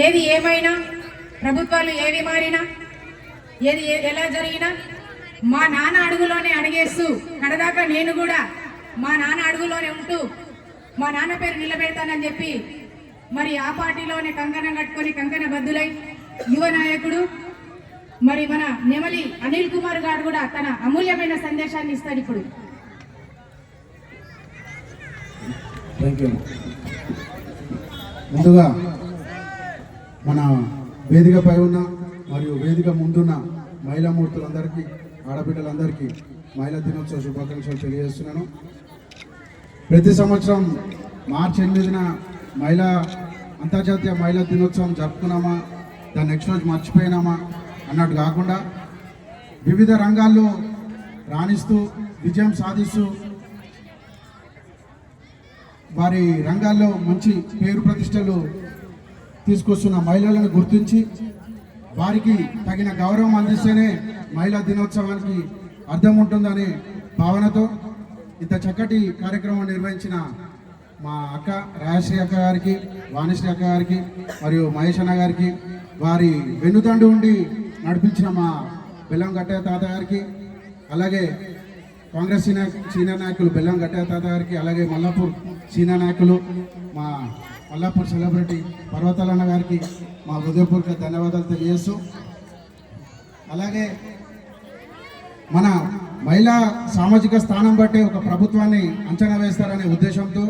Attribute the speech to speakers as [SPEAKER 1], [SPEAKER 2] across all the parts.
[SPEAKER 1] ఏది ఏమైనా ప్రభుత్వాలు ఏవి మారినా ఏది ఎలా జరిగినా మా నాన్న అడుగులోనే అడిగేస్తూ కడదాకా నేను కూడా మా నాన్న అడుగులోనే ఉంటూ మా నాన్న పేరు నిలబెడతానని చెప్పి మరి ఆ పార్టీలోనే కంకణం కట్టుకొని కంకణ బద్దులై యువ నాయకుడు మరి మన నెమలి అనిల్ కుమార్ గారు కూడా తన అమూల్యమైన సందేశాన్ని ఇస్తాడు ఇప్పుడు.
[SPEAKER 2] ముందుగా మన వేదికపై ఉన్న మరియు వేదిక ముందున్న మహిళా మూర్తులందరికీ ఆడబిడ్డలందరికీ మహిళా దినోత్సవ శుభాకాంక్షలు తెలియజేస్తున్నాను. ప్రతి సంవత్సరం మార్చి 8న అంతర్జాతీయ మహిళా దినోత్సవం జరుపుకున్నామా, దాన్ని నెక్స్ట్ రోజు మర్చిపోయినామా అన్నట్టు కాకుండా వివిధ రంగాల్లో రాణిస్తూ విజయం సాధిస్తూ వారి రంగాల్లో మంచి పేరు ప్రతిష్టలు తీసుకొస్తున్న మహిళలను గుర్తించి వారికి తగిన గౌరవం అందిస్తేనే మహిళా దినోత్సవానికి అర్థం ఉంటుందనే భావనతో ఇంత చక్కటి కార్యక్రమం నిర్వహించిన మా అక్క రాజశ్రీ అక్క గారికి, వాణిశ్రీ అక్క గారికి మరియు మహేష్ అన్న గారికి, వారి వెన్నుదండు ఉండి నడిపించిన మా బెల్లం గట్టయ్య తాత గారికి, అలాగే కాంగ్రెస్ సీనియర్ నాయకులు బెల్లం గట్టయ్య తాత గారికి, అలాగే మల్లాపూర్ సీనియర్ నాయకులు మా మల్లాపూర్ సెలబ్రిటీ పర్వతాలన్న గారికి మా హృదయపూర్వక ధన్యవాదాలు తెలియజేస్తూ, అలాగే మన మహిళా సామాజిక స్థానం బట్టి ఒక ప్రభుత్వాన్ని అంచనా వేస్తారనే ఉద్దేశంతో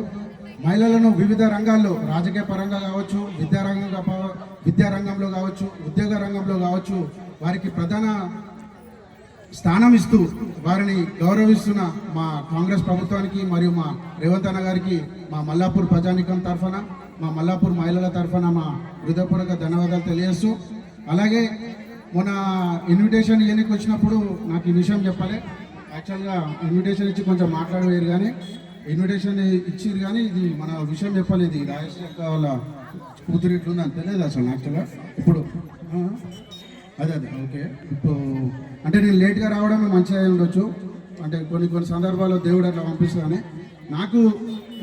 [SPEAKER 2] మహిళలను వివిధ రంగాల్లో రాజకీయ పరంగా కావచ్చు, విద్యారంగంలో కావచ్చు, ఉద్యోగ రంగంలో కావచ్చు వారికి ప్రధాన స్థానం ఇస్తూ వారిని గౌరవిస్తున్న మా కాంగ్రెస్ ప్రభుత్వానికి మరియు మా రేవంత్ అన్న గారికి మా మల్లాపూర్ ప్రజానికం తరఫున, మా మల్లాపూర్ మహిళల తరఫున మా హృదయపూర్వక ధన్యవాదాలు తెలియజేస్తూ, అలాగే మొన్న ఇన్విటేషన్ ఇవ్వడానికి వచ్చినప్పుడు నాకు ఈ విషయం చెప్పాలి. యాక్చువల్గా ఇన్విటేషన్ ఇచ్చి కొంచెం మాట్లాడవేరు, కానీ ఇన్విటేషన్ ఇచ్చిరు కానీ ఇది మన విషయం చెప్పాలి. ఇది రాజశ్రీ అక్క వాళ్ళ కూతురు ఇట్లుందని తెలియదు అసలు యాక్చువల్గా. ఇప్పుడు అదే ఓకే, ఇప్పుడు అంటే నేను లేట్గా రావడమే మంచిగా ఉండొచ్చు, అంటే కొన్ని సందర్భాల్లో దేవుడు అట్లా పంపిస్తానని నాకు,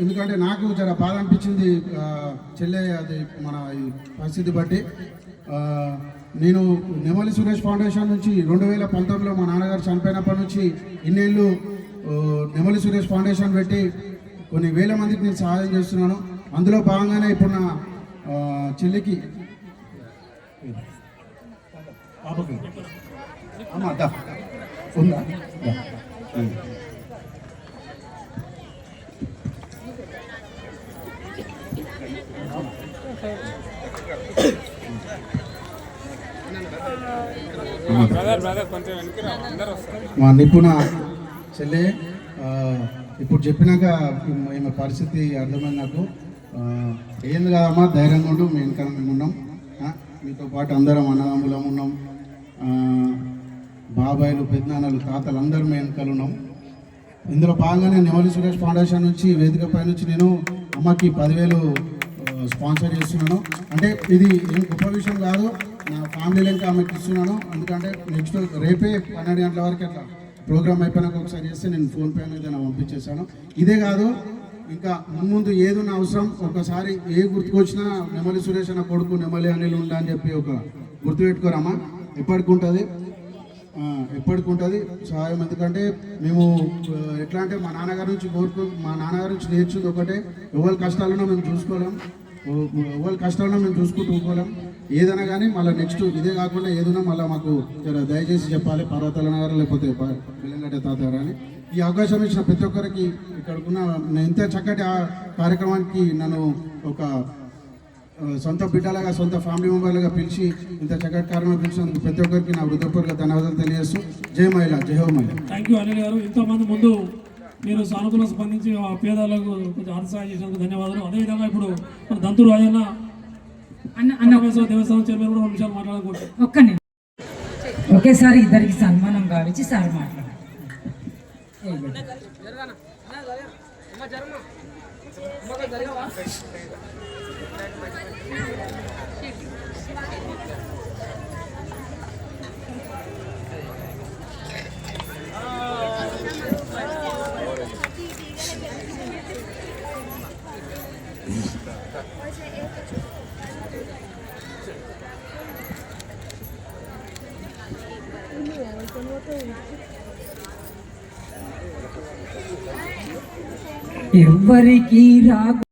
[SPEAKER 2] ఎందుకంటే నాకు చాలా బాధ అనిపించింది చెల్లె అది మన ఈ పరిస్థితి బట్టి. నేను నెమలి సురేష్ ఫౌండేషన్ నుంచి 2019లో మా నాన్నగారు చనిపోయినప్పటి నుంచి ఇన్నేళ్ళు నెమలి సురేష్ ఫౌండేషన్ పెట్టి కొన్ని వేల మందికి నేను సహాయం చేస్తున్నాను. అందులో భాగంగానే ఇప్పుడు నా చెల్లికి ఉందా మా నిపుణ చెల్లె ఇప్పుడు చెప్పినాక ఈమె పరిస్థితి అర్థమైంది నాకు. ఏంది కాదమ్మా, ధైర్యంగా ఉండు, మేము ఇంకా మేము ఉన్నాం, మీతో పాటు అందరం అన్నదమ్ములం ఉన్నాం, బాబాయిలు పెద్దనాన్నలు తాతలు అందరూ మేము వెనకాల ఉన్నాం. ఇందులో భాగంగానే నెమలి సురేష్ ఫౌండేషన్ నుంచి వేదికపై నుంచి నేను అమ్మకి 10,000 స్పాన్సర్ చేస్తున్నాను. అంటే ఇది ఏం గొప్ప విషయం కాదు, నా ఫ్యామిలీలో ఇంకా ఆమెకి ఇస్తున్నాను. ఎందుకంటే నెక్స్ట్ రేపే 12 గంటల వరకు అట్లా ప్రోగ్రామ్ అయిపోయినాక ఒకసారి చేస్తే నేను ఫోన్పే అనేది నేను పంపించేశాను. ఇదే కాదు, ఇంకా ముందు ఏదైనా అవసరం ఒకసారి ఏ గుర్తుకొచ్చినా నెమలి సురేష్ అన్న కొడుకు నెమలి అనిల్ ఉండా అని చెప్పి ఒక గుర్తుపెట్టుకోరమ్మా, ఎప్పటికి ఉంటుంది సహాయం. ఎందుకంటే మేము ఎట్లా అంటే మా నాన్నగారి నుంచి నేర్చుకుంది ఒకటే, ఎవరి కష్టాలను మేము చూసుకోలేం, ఎవరి కష్టాలను మేము చూసుకుంటూ ఊరుకోలేం. ఏదైనా కానీ మళ్ళీ నెక్స్ట్ ఇదే కాకుండా ఏదైనా మళ్ళీ మాకు దయచేసి చెప్పాలి, పర్వతాల గారు లేకపోతే బెల్లంగడ్డ తాత గారు అని. ఈ అవకాశం ఇచ్చిన ప్రతి ఒక్కరికి ఇక్కడకున్న ఇంత చక్కటి కార్యక్రమానికి నన్ను ఒక సొంత బిడ్డలాగా, సొంత ఫ్యామిలీ మెంబర్లుగా పిలిచి ఇంత చక్కటి కార్యక్రమం పిలిచినందుకు ప్రతి ఒక్కరికి నా హృదయపూర్వక ధన్యవాదాలు తెలియజేస్తూ జై మహిళ, జై హో మహిళ.
[SPEAKER 3] థ్యాంక్ యూ అనిల్ గారు. ఎంతోమంది ముందు మీరు సానుకూల స్పందించి ఆ పేదలకు కొంచెం ఆర్థసాయం చేసినందుకు ధన్యవాదాలు. అదేవిధంగా ఇప్పుడు మన దంతూరు రాజన్న దేవస్థానం చైర్మన్ కూడా 2 నిమిషాలు మాట్లాడుకుంటారు.
[SPEAKER 4] ఒకేసారి ఇద్దరికి సన్మానం గావించి సార్ మాట్లాడారు. ఎవ్వరికి రా